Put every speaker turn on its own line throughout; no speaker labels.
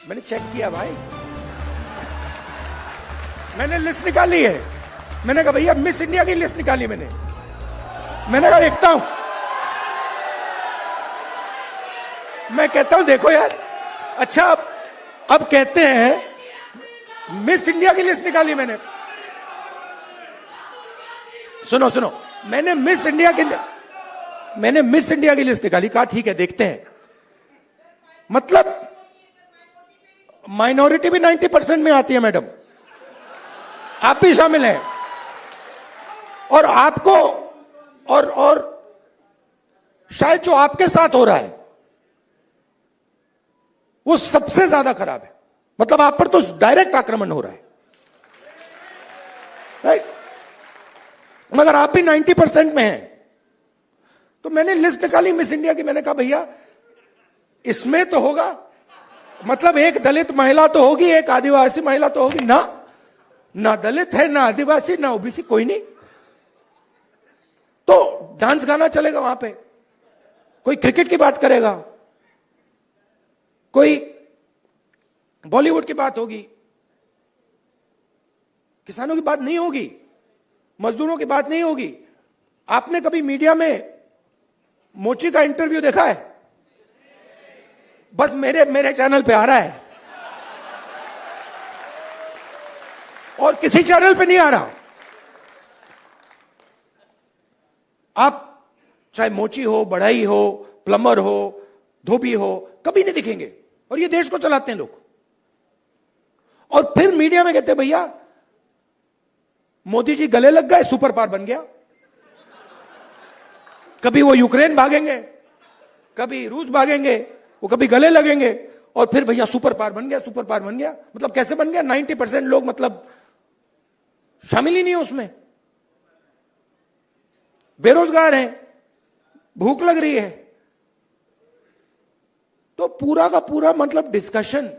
मैंने चेक किया भाई, मैंने लिस्ट निकाली है। मैंने कहा भैया मिस इंडिया की लिस्ट निकाली मैंने कहा देखता हूं। मैं कहता हूं देखो यार, अच्छा अब कहते हैं मिस इंडिया की लिस्ट निकाली मैंने। सुनो सुनो, मैंने मिस इंडिया की लिस्ट निकाली। कहा ठीक है देखते हैं। मतलब माइनॉरिटी भी 90% में आती है मैडम, आप भी शामिल हैं। और आपको और शायद जो आपके साथ हो रहा है वो सबसे ज्यादा खराब है। मतलब आप पर तो डायरेक्ट आक्रमण हो रहा है, राइट? मगर आप भी 90% में हैं। तो मैंने लिस्ट निकाली मिस इंडिया की। मैंने कहा भैया इसमें तो होगा, मतलब एक दलित महिला तो होगी, एक आदिवासी महिला तो होगी ना दलित है, ना आदिवासी, ना ओबीसी, कोई नहीं। तो डांस गाना चलेगा वहां पे, कोई क्रिकेट की बात करेगा, कोई बॉलीवुड की बात होगी, किसानों की बात नहीं होगी, मजदूरों की बात नहीं होगी। आपने कभी मीडिया में मोची का इंटरव्यू देखा है? बस मेरे चैनल पे आ रहा है और किसी चैनल पे नहीं आ रहा। आप चाहे मोची हो, बढ़ई हो, प्लम्बर हो, धोबी हो, कभी नहीं दिखेंगे। और ये देश को चलाते हैं लोग। और फिर मीडिया में कहते हैं भैया मोदी जी गले लग गए, सुपर पावर बन गया। कभी वो यूक्रेन भागेंगे, कभी रूस भागेंगे, वो कभी गले लगेंगे और फिर भैया सुपर पावर बन गया, सुपर पावर बन गया। मतलब कैसे बन गया? 90% लोग मतलब शामिल ही नहीं है उसमें, बेरोजगार हैं, भूख लग रही है। तो पूरा का पूरा मतलब डिस्कशन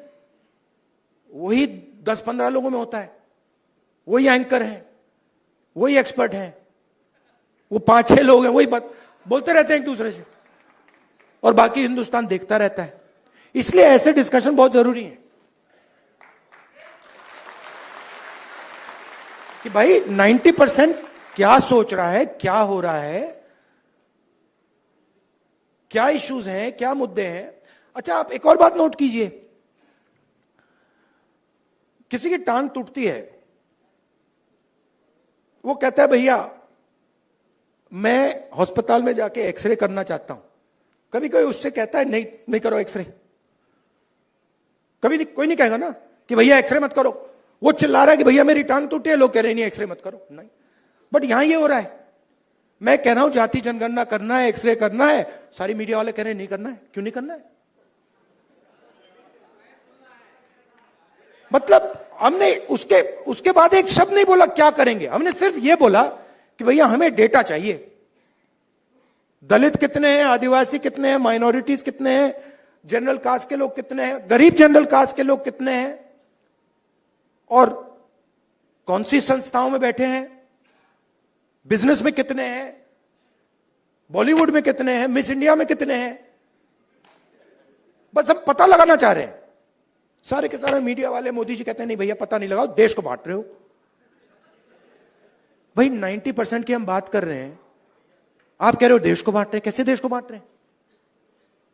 वही 10-15 लोगों में होता है, वही एंकर हैं, वही एक्सपर्ट हैं, वो 5-6 लोग हैं, वही बात बोलते रहते हैं एक दूसरे से, और बाकी हिंदुस्तान देखता रहता है। इसलिए ऐसे डिस्कशन बहुत जरूरी है कि भाई 90% क्या सोच रहा है, क्या हो रहा है, क्या इश्यूज हैं, क्या मुद्दे हैं। अच्छा आप एक और बात नोट कीजिए, किसी की टांग टूटती है, वो कहता है भैया मैं अस्पताल में जाके एक्सरे करना चाहता हूं। कभी कोई उससे कहता है नहीं करो एक्सरे? कभी नहीं, कोई नहीं कहेगा ना कि भैया एक्सरे मत करो। वो चिल्ला रहा है कि भैया मेरी टांग टूटी है, लोग कह रहे हैं नहीं एक्सरे मत करो। नहीं, बट यहां ये हो रहा है, मैं कह रहा हूं जाति जनगणना करना है, एक्सरे करना है, सारी मीडिया वाले कह रहे हैं नहीं करना है। क्यों नहीं करना है? मतलब हमने उसके बाद एक शब्द नहीं बोला क्या करेंगे, हमने सिर्फ यह बोला कि भैया हमें डेटा चाहिए। दलित कितने हैं, आदिवासी कितने हैं, माइनॉरिटीज कितने हैं, जनरल कास्ट के लोग कितने हैं, गरीब जनरल कास्ट के लोग कितने हैं, और कौन सी संस्थाओं में बैठे हैं, बिजनेस में कितने हैं, बॉलीवुड में कितने हैं, मिस इंडिया में कितने हैं। बस हम पता लगाना चाह रहे हैं। सारे के सारे मीडिया वाले, मोदी जी कहते हैं नहीं भैया पता नहीं लगाओ, देश को बांट रहे हो। भाई 90% की हम बात कर रहे हैं, आप कह रहे हो देश को बांट रहे हैं। कैसे देश को बांट रहे हैं?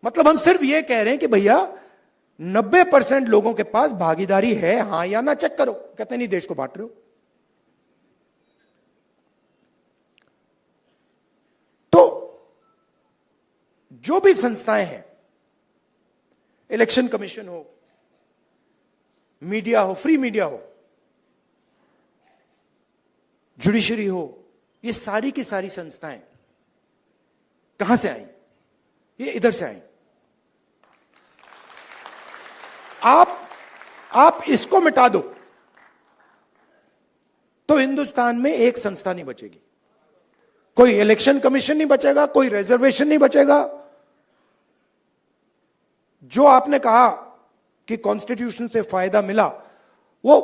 मतलब हम सिर्फ ये कह रहे हैं कि भैया 90% लोगों के पास भागीदारी है, हां या ना, चेक करो। कहते नहीं देश को बांट रहे हो। तो जो भी संस्थाएं हैं, इलेक्शन कमीशन हो, मीडिया हो, फ्री मीडिया हो, जुडिशरी हो, ये सारी की सारी संस्थाएं कहां से आई? ये इधर से आई। आप इसको मिटा दो तो हिंदुस्तान में एक संस्था नहीं बचेगी। कोई इलेक्शन कमीशन नहीं बचेगा, कोई रिजर्वेशन नहीं बचेगा। जो आपने कहा कि कॉन्स्टिट्यूशन से फायदा मिला, वो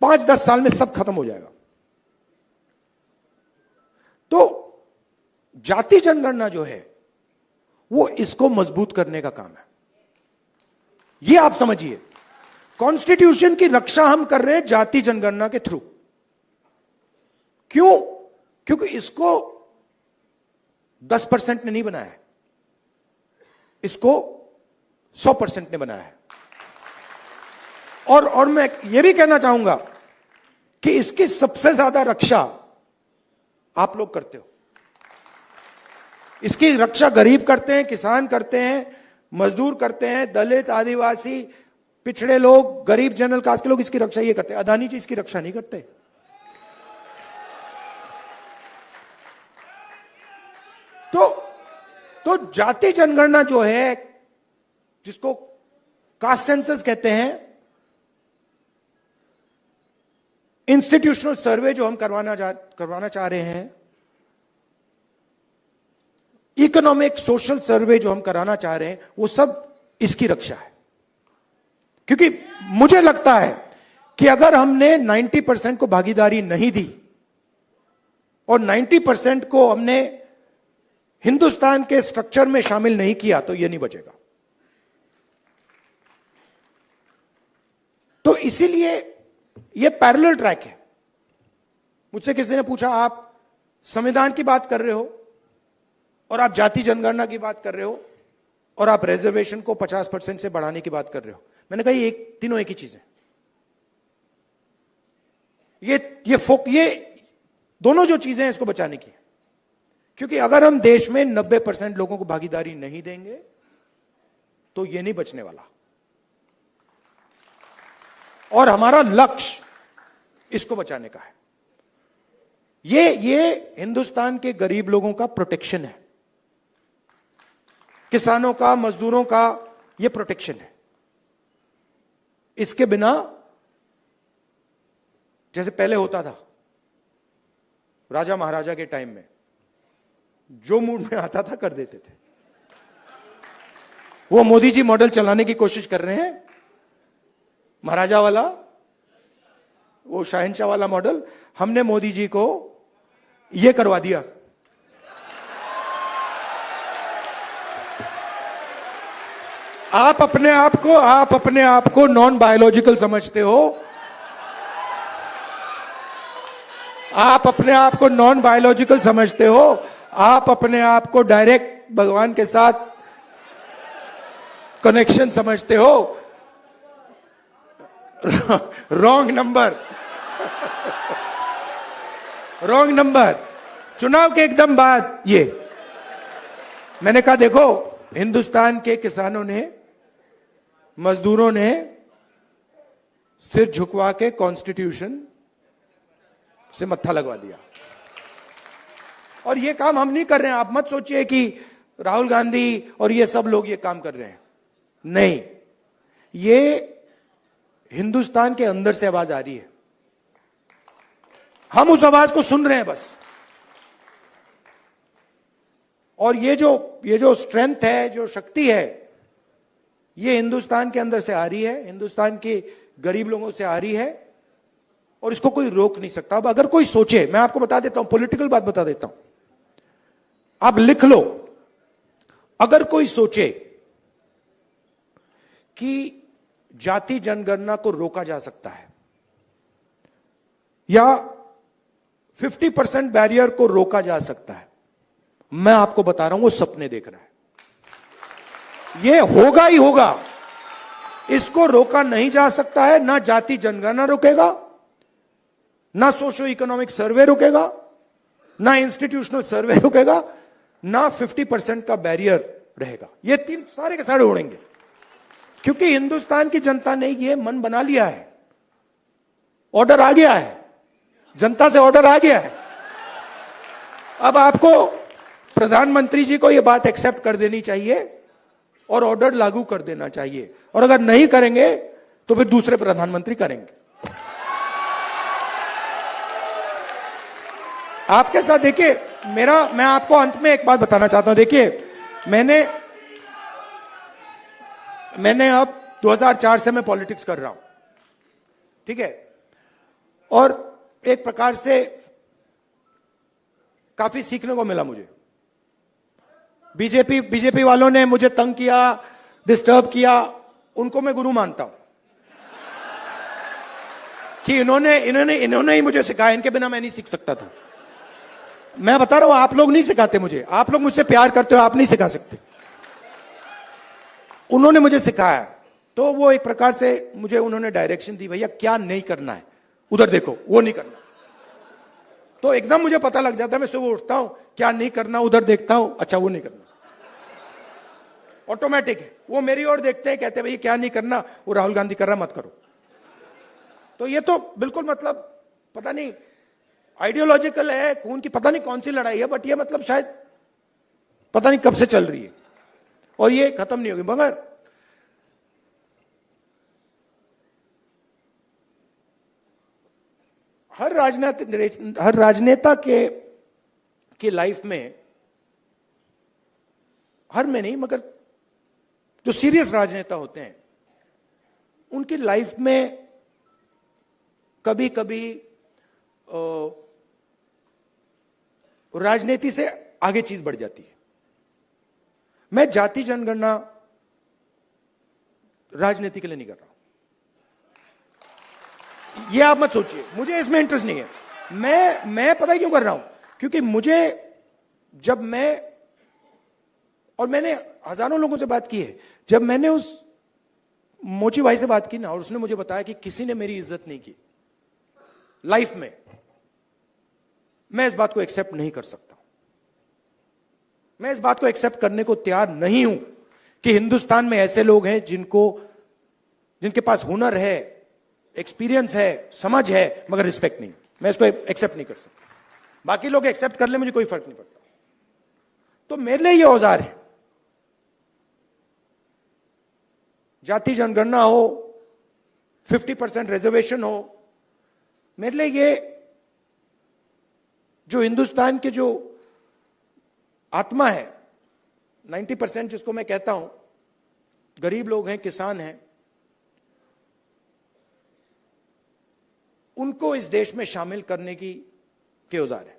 5-10 साल में सब खत्म हो जाएगा। तो जाति जनगणना जो है वो इसको मजबूत करने का काम है। ये आप समझिए। कॉन्स्टिट्यूशन की रक्षा हम कर रहे हैं जाति जनगणना के थ्रू। क्यों? क्योंकि इसको 10% ने नहीं बनाया है, इसको 100% ने बनाया है। और मैं यह भी कहना चाहूंगा कि इसकी सबसे ज्यादा रक्षा आप लोग करते हो। इसकी रक्षा गरीब करते हैं, किसान करते हैं, मजदूर करते हैं, दलित, आदिवासी, पिछड़े लोग, गरीब जनरल कास्ट के लोग इसकी रक्षा ये करते हैं। अदानी जी इसकी रक्षा नहीं करते। तो जाति जनगणना जो है, जिसको कास्ट सेंसस कहते हैं, इंस्टीट्यूशनल सर्वे जो हम करवाना चाह रहे हैं, इकोनॉमिक सोशल सर्वे जो हम कराना चाह रहे हैं, वो सब इसकी रक्षा है। क्योंकि मुझे लगता है कि अगर हमने 90% को भागीदारी नहीं दी और 90% को हमने हिंदुस्तान के स्ट्रक्चर में शामिल नहीं किया, तो यह नहीं बचेगा। तो इसीलिए यह पैरेलल ट्रैक है। मुझसे किसी ने पूछा, आप संविधान की बात कर रहे हो और आप जाति जनगणना की बात कर रहे हो और आप रिजर्वेशन को 50% से बढ़ाने की बात कर रहे हो। मैंने कहा ये तीनों एक ही चीज है। ये दोनों जो चीजें हैं इसको बचाने की है। क्योंकि अगर हम देश में 90% लोगों को भागीदारी नहीं देंगे तो ये नहीं बचने वाला। और हमारा लक्ष्य इसको बचाने का है। ये हिंदुस्तान के गरीब लोगों का प्रोटेक्शन है, किसानों का, मजदूरों का ये प्रोटेक्शन है। इसके बिना, जैसे पहले होता था राजा महाराजा के टाइम में, जो मूड में आता था कर देते थे। वो मोदी जी मॉडल चलाने की कोशिश कर रहे हैं, महाराजा वाला, वो शहंशाह वाला मॉडल। हमने मोदी जी को ये करवा दिया। आप अपने आप को नॉन बायोलॉजिकल समझते हो। आप अपने आप को नॉन बायोलॉजिकल समझते हो। आप अपने आप को डायरेक्ट भगवान के साथ कनेक्शन समझते हो। Wrong number. Wrong number. चुनाव के एकदम बाद ये मैंने कहा, देखो हिंदुस्तान के किसानों ने, मजदूरों ने सिर झुकवा के कॉन्स्टिट्यूशन से मत्था लगवा दिया। और ये काम हम नहीं कर रहे हैं। आप मत सोचिए कि राहुल गांधी और ये सब लोग ये काम कर रहे हैं। नहीं, ये हिंदुस्तान के अंदर से आवाज आ रही है। हम उस आवाज को सुन रहे हैं बस। और ये जो स्ट्रेंथ है, जो शक्ति है, ये हिंदुस्तान के अंदर से आ रही है, हिंदुस्तान के गरीब लोगों से आ रही है, और इसको कोई रोक नहीं सकता। अब अगर कोई सोचे, मैं आपको बता देता हूं, पॉलिटिकल बात बता देता हूं, आप लिख लो। अगर कोई सोचे कि जाति जनगणना को रोका जा सकता है या 50% बैरियर को रोका जा सकता है, मैं आपको बता रहा हूं वो सपने देख रहा है। ये होगा ही होगा। इसको रोका नहीं जा सकता है। ना जाति जनगणना रोकेगा, ना सोशो इकोनॉमिक सर्वे रुकेगा, ना इंस्टीट्यूशनल सर्वे रुकेगा, ना 50% का बैरियर रहेगा। ये तीन सारे के सारे उड़ेंगे। क्योंकि हिंदुस्तान की जनता ने ये मन बना लिया है। ऑर्डर आ गया है, जनता से ऑर्डर आ गया है। अब आपको प्रधानमंत्री जी को यह बात एक्सेप्ट कर देनी चाहिए और ऑर्डर लागू कर देना चाहिए। और अगर नहीं करेंगे तो फिर दूसरे प्रधानमंत्री करेंगे। आपके साथ देखिए, मैं आपको अंत में एक बात बताना चाहता हूं। देखिए, मैंने अब 2004 से मैं पॉलिटिक्स कर रहा हूं, ठीक है, और एक प्रकार से काफी सीखने को मिला मुझे। बीजेपी वालों ने मुझे तंग किया, डिस्टर्ब किया, उनको मैं गुरु मानता हूं। कि इन्होंने ही मुझे सिखाया, इनके बिना मैं नहीं सीख सकता था। मैं बता रहा हूं, आप लोग नहीं सिखाते मुझे, आप लोग मुझसे प्यार करते हो, आप नहीं सिखा सकते। उन्होंने मुझे सिखाया, तो वो एक प्रकार से मुझे उन्होंने डायरेक्शन दी, भैया क्या नहीं करना है, उधर देखो, वो नहीं करना। तो एकदम मुझे पता लग जाता है, मैं सुबह उठता हूं, क्या नहीं करना, उधर देखता हूं, अच्छा वो नहीं करना, ऑटोमेटिक है। वो मेरी ओर देखते हैं, कहते हैं भैया क्या नहीं करना, वो राहुल गांधी कर रहा, मत करो। तो ये तो बिल्कुल मतलब पता नहीं आइडियोलॉजिकल है, खून की पता नहीं कौन सी लड़ाई है, बट ये मतलब शायद पता नहीं कब से चल रही है और ये खत्म नहीं होगी। मगर हर राजनेता के लाइफ में, हर में नहीं मगर जो सीरियस राजनेता होते हैं उनकी लाइफ में कभी कभी राजनीति से आगे चीज बढ़ जाती है। मैं जाति जनगणना राजनीति के लिए नहीं कर रहा हूं, ये आप मत सोचिए, मुझे इसमें इंटरेस्ट नहीं है। मैं पता है क्यों कर रहा हूं, क्योंकि मुझे जब मैंने हजारों लोगों से बात की है, जब मैंने उस मोची भाई से बात की ना और उसने मुझे बताया कि किसी ने मेरी इज्जत नहीं की लाइफ में, मैं इस बात को एक्सेप्ट नहीं कर सकता। मैं इस बात को एक्सेप्ट करने को तैयार नहीं हूं कि हिंदुस्तान में ऐसे लोग हैं जिनके पास हुनर है, एक्सपीरियंस है, समझ है, मगर रिस्पेक्ट नहीं। मैं इसको एक्सेप्ट नहीं कर सकता। बाकी लोग एक्सेप्ट कर ले, मुझे कोई फर्क नहीं पड़ता। तो मेरे लिए ये औजार है, जाति जनगणना हो, 50% रिजर्वेशन हो, मेरे लिए ये जो हिंदुस्तान के जो आत्मा है, 90% जिसको मैं कहता हूं, गरीब लोग हैं, किसान हैं, उनको इस देश में शामिल करने के औजार है।